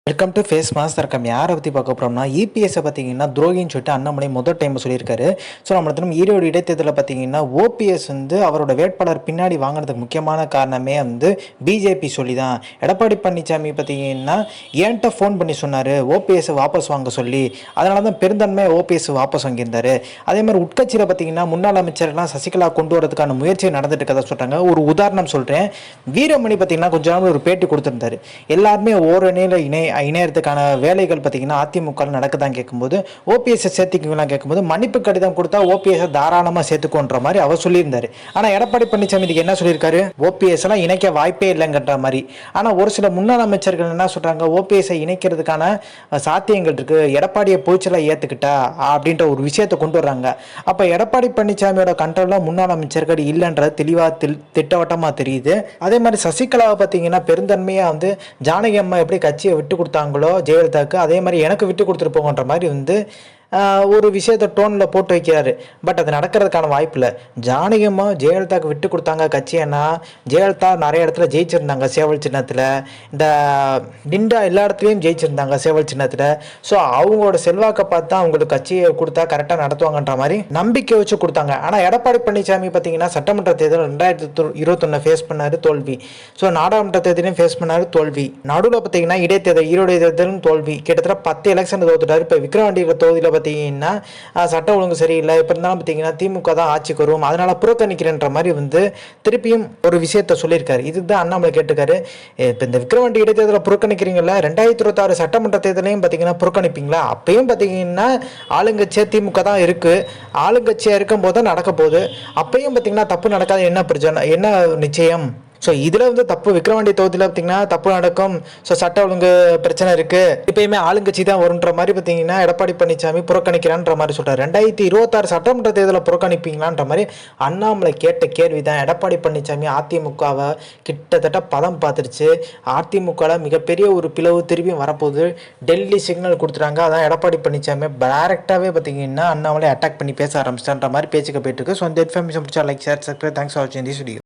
Welcome to face master com. யாரை பற்றி பார்க்க போகிறோம்னா இபிஎஸ்ஸை பார்த்தீங்கன்னா துரோகின்னு சொல்லிட்டு அண்ணாமலை முதல் டைம் சொல்லியிருக்காரு. ஸோ நம்ம தினம் ஈரோடு இடைத்தேர்தலில் பார்த்தீங்கன்னா ஓபிஎஸ் அவரோட வேட்பாளர் பின்னாடி வாங்கினதுக்கு முக்கியமான காரணமே பிஜேபி சொல்லி தான். எடப்பாடி பழனிசாமி பார்த்தீங்கன்னா ஏன்ட்ட ஃபோன் பண்ணி சொன்னார் ஓபிஎஸ் வாபஸ் வாங்க சொல்லி. அதனால தான் பெருந்தன்மையாக ஓபிஎஸ் வாபஸ் வாங்கியிருந்தார். அதே மாதிரி உட்கட்சியில் பார்த்தீங்கன்னா முன்னாள் அமைச்சர்லாம் சசிகலா கொண்டு வரதுக்கான முயற்சி நடந்துட்டு இருக்கதா சொல்கிறாங்க. ஒரு உதாரணம் சொல்கிறேன். வீரமணி பார்த்தீங்கன்னா கொஞ்ச நாள் ஒரு பேட்டி கொடுத்துருந்தாரு. எல்லாருமே ஓரணியில் இணையறதுக்கான வேலைகள் பார்த்தீங்கன்னா அதிமுக நடக்குதான் கேட்கும்போது ஓபிஎஸ் சேர்த்துக்கலாம் கேட்கும்போது மன்னிப்பு கடிதம் கொடுத்தா ஓபிஎஸ் தாராளமாக சேர்த்துக்கோன்ற மாதிரி அவர் சொல்லியிருந்தாரு. ஆனால் எடப்பாடி பழனிசாமி இதுக்கு என்ன சொல்லியிருக்காரு, ஓபிஎஸ் எல்லாம் இணைக்க வாய்ப்பே இல்லைங்கன்ற மாதிரி. ஆனால் ஒரு சில முன்னாள் அமைச்சர்கள் என்ன சொல்றாங்க, ஓபிஎஸ் இணைக்கிறதுக்கான சாத்தியங்கள் இருக்கு, எடப்பாடியை போய்ச்சலா ஏத்துக்கிட்டா அப்படின்ற ஒரு விஷயத்தை கொண்டு வர்றாங்க. அப்ப எடப்பாடி பழனிசாமியோட கண்ட்ரோல்ல முன்னாள் அமைச்சர்கள் இல்லைன்றது தெளிவா திட்டவட்டமா தெரியுது. அதே மாதிரி சசிகலாவை பார்த்தீங்கன்னா பெருந்தன்மையா ஜானகி அம்மா எப்படி கட்சியை விட்டு கொடுத்தாங்களோ ஜெயலலிதாவுக்கு, அதே மாதிரி எனக்கு விட்டு கொடுத்துருப்போங்கன்ற மாதிரி ஒரு விஷயத்தை டோனில் போட்டு வைக்கிறாரு. பட் அது நடக்கிறதுக்கான வாய்ப்பு இல்லை. ஜானகியம்மா ஜெயலலிதாவுக்கு விட்டு கொடுத்தாங்க கட்சியன்னா, ஜெயலலிதா நிறைய இடத்துல ஜெயிச்சிருந்தாங்க சேவல் சின்னத்தில், இந்த டிண்டா எல்லா இடத்துலையும் ஜெயிச்சிருந்தாங்க சேவல் சின்னத்தில். ஸோ அவங்களோட செல்வாக்கை பார்த்து தான் அவங்களுக்கு கட்சியை கொடுத்தா கரெக்டாக நடத்துவாங்கன்ற மாதிரி நம்பிக்கை வச்சு கொடுத்தாங்க. ஆனால் எடப்பாடி பழனிசாமி பார்த்தீங்கன்னா சட்டமன்ற தேர்தல் 2021 ஃபேஸ் பண்ணார், தோல்வி. ஸோ நாடாளுமன்ற தேர்தலையும் ஃபேஸ் பண்ணார், தோல்வி. நடுவில் பார்த்தீங்கன்னா இடைத்தேர்தல் ஈரோடு தேர்தலும் தோல்வி. கிட்டத்தட்ட 10 எலெக்ஷன் தோத்துட்டாரு. இப்போ விக்கிரவாண்டி தொகுதியில் பார்த்தீங்கன்னா சட்ட ஒழுங்கு சரியில்லை, இப்போ இருந்தாலும் பார்த்தீங்கன்னா திமுக தான் ஆட்சிக்கு வரும், அதனால புறக்கணிக்கிறேன்ற மாதிரி திருப்பியும் ஒரு விஷயத்த சொல்லியிருக்காரு. இதுதான் அண்ணாமலை கேட்டுக்காரு. இப்போ இந்த விக்கிரவாண்டி இடைத்தேர்தலை புறக்கணிக்கிறீங்களா, 2026 சட்டமன்ற தேர்தலையும் பார்த்தீங்கன்னா புறக்கணிப்பீங்களா? அப்பயும் பார்த்தீங்கன்னா ஆளுங்கட்சியாக திமுக தான் இருக்கு, ஆளுங்கட்சியாக இருக்கும் போது தான் நடக்க போகுது. அப்பயும் பார்த்தீங்கன்னா தப்பு நடக்காது, என்ன பிரச்சனை, என்ன நிச்சயம்? ஸோ இதில் தப்பு விக்கிரவாண்டி தொகுதியில் பார்த்தீங்கன்னா தப்பு நடக்கும். ஸோ சட்ட ஒழுங்கு பிரச்சனை இருக்குது, இப்பயுமே ஆளுங்கட்சி தான் வருன்ற மாதிரி பார்த்தீங்கன்னா எடப்பாடி பழனிசாமி புறக்கணிக்கிறான்ற மாதிரி சொல்கிறார். 2026 சட்டமன்ற தேர்தலை புறக்கணிப்பீங்களான்ற மாதிரி அண்ணாமலை கேட்ட கேள்வி தான். எடப்பாடி பழனிசாமி அதிமுகவை கிட்டத்தட்ட பதம் பார்த்துருச்சு. அதிமுகவில் மிகப்பெரிய ஒரு பிளவு திரும்பி வரப்போகுது. டெல்லி சிக்னல் கொடுத்துட்டாங்க. அதான் எடப்பாடி பழனிசாமி டைரெக்டாகவே பார்த்தீங்கன்னா அண்ணாமலை அட்டாக் பண்ணி பேச ஆரம்பிச்சிட்டான்ற மாதிரி பேச்சுக்க போயிட்டு இருக்கு. ஸோ இந்த இன்ஃபர்மேஷன் பிடிச்சா like, share, subscribe. Thanks for வாட்சிங் திஸ் வீடியோ.